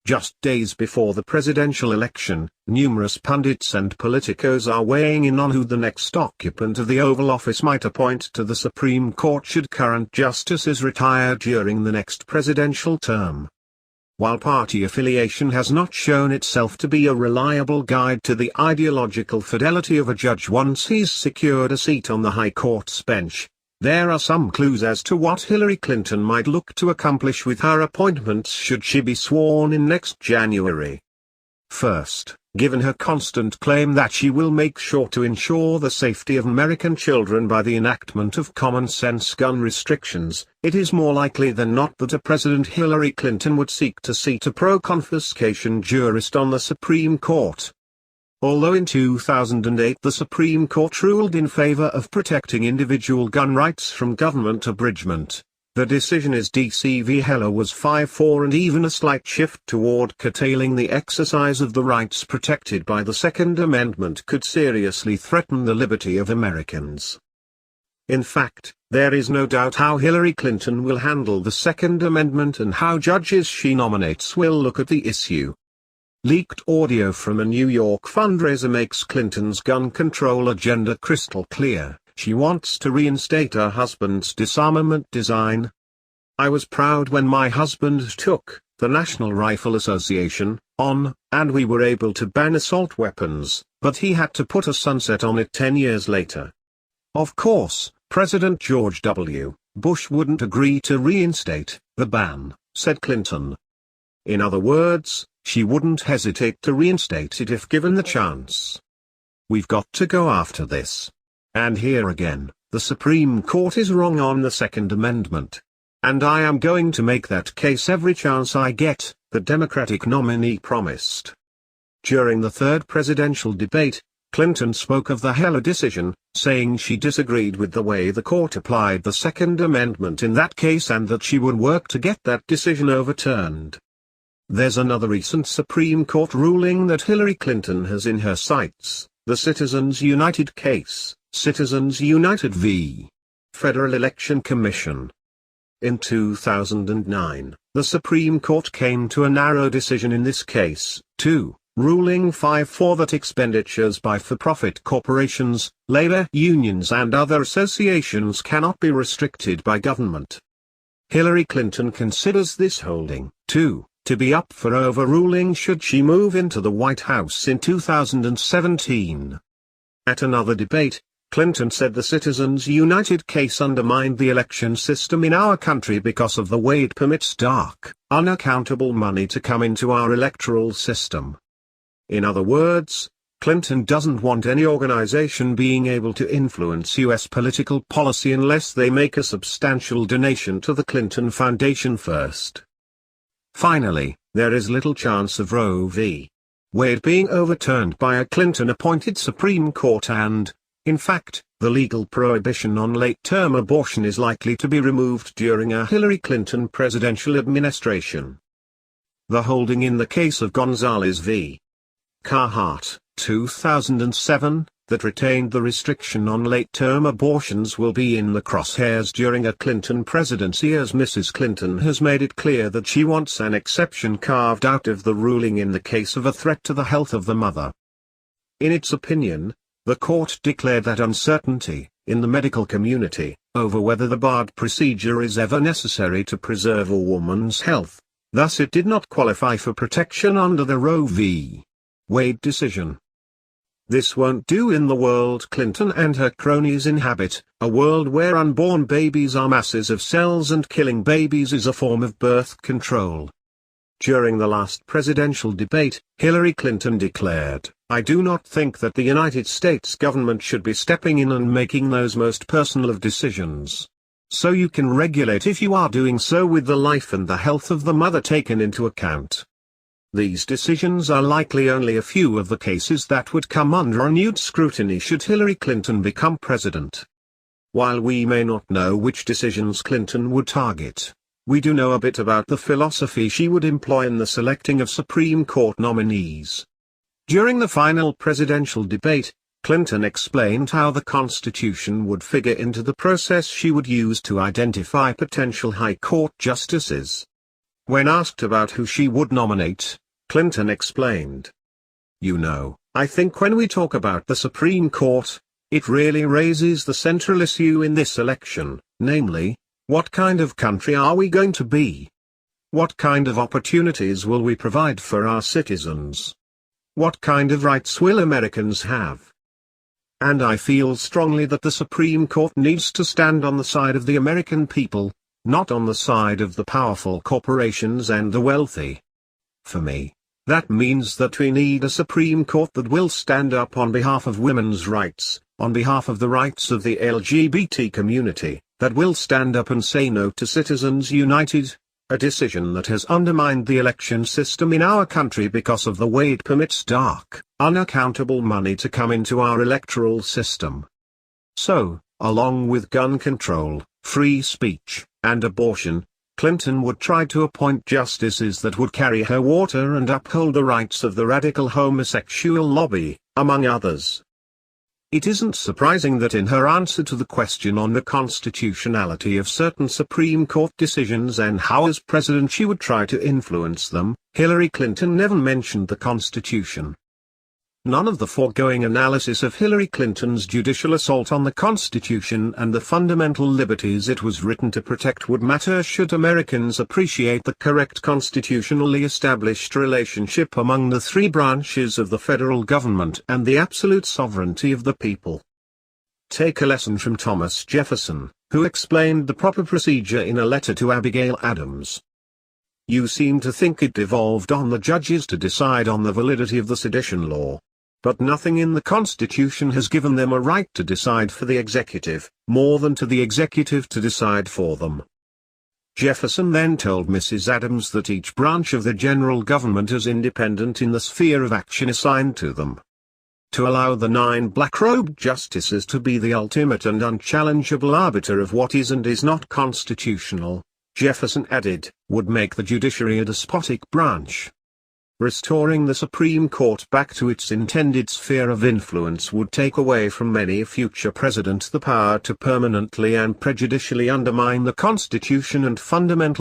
Just days before the presidential election, numerous pundits and politicos are weighing in on who the next occupant of the Oval Office might appoint to the Supreme Court should current justices retire during the next presidential term. While party affiliation has not shown itself to be a reliable guide to the ideological fidelity of a judge once he's secured a seat on the High Court's bench, there are some clues as to what Hillary Clinton might look to accomplish with her appointments should she be sworn in next January. First, given her constant claim that she will make sure to ensure the safety of American children by the enactment of common-sense gun restrictions, it is more likely than not that a President Hillary Clinton would seek to seat a pro-confiscation jurist on the Supreme Court. Although in 2008 the Supreme Court ruled in favor of protecting individual gun rights from government abridgment, the decision is D.C. v. Heller was 5-4, and even a slight shift toward curtailing the exercise of the rights protected by the Second Amendment could seriously threaten the liberty of Americans. In fact, there is no doubt how Hillary Clinton will handle the Second Amendment and how judges she nominates will look at the issue. Leaked audio from a New York fundraiser makes Clinton's gun control agenda crystal clear. She wants to reinstate her husband's disarmament design. "I was proud when my husband took the National Rifle Association on, and we were able to ban assault weapons, but he had to put a sunset on it 10 years later. Of course, President George W. Bush wouldn't agree to reinstate the ban," said Clinton. In other words, she wouldn't hesitate to reinstate it if given the chance. "We've got to go after this. And here again, the Supreme Court is wrong on the Second Amendment. And I am going to make that case every chance I get," the Democratic nominee promised. During the third presidential debate, Clinton spoke of the Heller decision, saying she disagreed with the way the court applied the Second Amendment in that case and that she would work to get that decision overturned. There's another recent Supreme Court ruling that Hillary Clinton has in her sights, the Citizens United case, Citizens United v. Federal Election Commission. In 2009, the Supreme Court came to a narrow decision in this case, too, ruling 5-4 that expenditures by for-profit corporations, labor unions and other associations cannot be restricted by government. Hillary Clinton considers this holding, too, to be up for overruling should she move into the White House in 2017. At another debate, Clinton said the Citizens United case undermined the election system in our country because of the way it permits dark, unaccountable money to come into our electoral system. In other words, Clinton doesn't want any organization being able to influence U.S. political policy unless they make a substantial donation to the Clinton Foundation first. Finally, there is little chance of Roe v. Wade being overturned by a Clinton-appointed Supreme Court and, in fact, the legal prohibition on late-term abortion is likely to be removed during a Hillary Clinton presidential administration. The holding in the case of Gonzalez v. Carhart, 2007, that retained the restriction on late-term abortions will be in the crosshairs during a Clinton presidency, as Mrs. Clinton has made it clear that she wants an exception carved out of the ruling in the case of a threat to the health of the mother. In its opinion, the court declared that uncertainty, in the medical community, over whether the barred procedure is ever necessary to preserve a woman's health. Thus it did not qualify for protection under the Roe v. Wade decision. This won't do in the world Clinton and her cronies inhabit, a world where unborn babies are masses of cells and killing babies is a form of birth control. During the last presidential debate, Hillary Clinton declared, "I do not think that the United States government should be stepping in and making those most personal of decisions. So you can regulate if you are doing so with the life and the health of the mother taken into account." These decisions are likely only a few of the cases that would come under renewed scrutiny should Hillary Clinton become president. While we may not know which decisions Clinton would target, we do know a bit about the philosophy she would employ in the selecting of Supreme Court nominees. During the final presidential debate, Clinton explained how the Constitution would figure into the process she would use to identify potential High Court justices. When asked about who she would nominate, Clinton explained, "You know, I think when we talk about the Supreme Court, it really raises the central issue in this election, namely, what kind of country are we going to be? What kind of opportunities will we provide for our citizens? What kind of rights will Americans have? And I feel strongly that the Supreme Court needs to stand on the side of the American people, not on the side of the powerful corporations and the wealthy. For me, that means that we need a Supreme Court that will stand up on behalf of women's rights, on behalf of the rights of the LGBT community, that will stand up and say no to Citizens United, a decision that has undermined the election system in our country because of the way it permits dark, unaccountable money to come into our electoral system. So, along with gun control, free speech, and abortion, Clinton would try to appoint justices that would carry her water and uphold the rights of the radical homosexual lobby, among others. It isn't surprising that in her answer to the question on the constitutionality of certain Supreme Court decisions and how as president she would try to influence them, Hillary Clinton never mentioned the Constitution. None of the foregoing analysis of Hillary Clinton's judicial assault on the Constitution and the fundamental liberties it was written to protect would matter should Americans appreciate the correct constitutionally established relationship among the three branches of the federal government and the absolute sovereignty of the people. Take a lesson from Thomas Jefferson, who explained the proper procedure in a letter to Abigail Adams. "You seem to think it devolved on the judges to decide on the validity of the sedition law. But nothing in the Constitution has given them a right to decide for the executive, more than to the executive to decide for them." Jefferson then told Mrs. Adams that each branch of the general government is independent in the sphere of action assigned to them. To allow the 9 black-robed justices to be the ultimate and unchallengeable arbiter of what is and is not constitutional, Jefferson added, would make the judiciary a despotic branch. Restoring the Supreme Court back to its intended sphere of influence would take away from many a future president the power to permanently and prejudicially undermine the Constitution and fundamental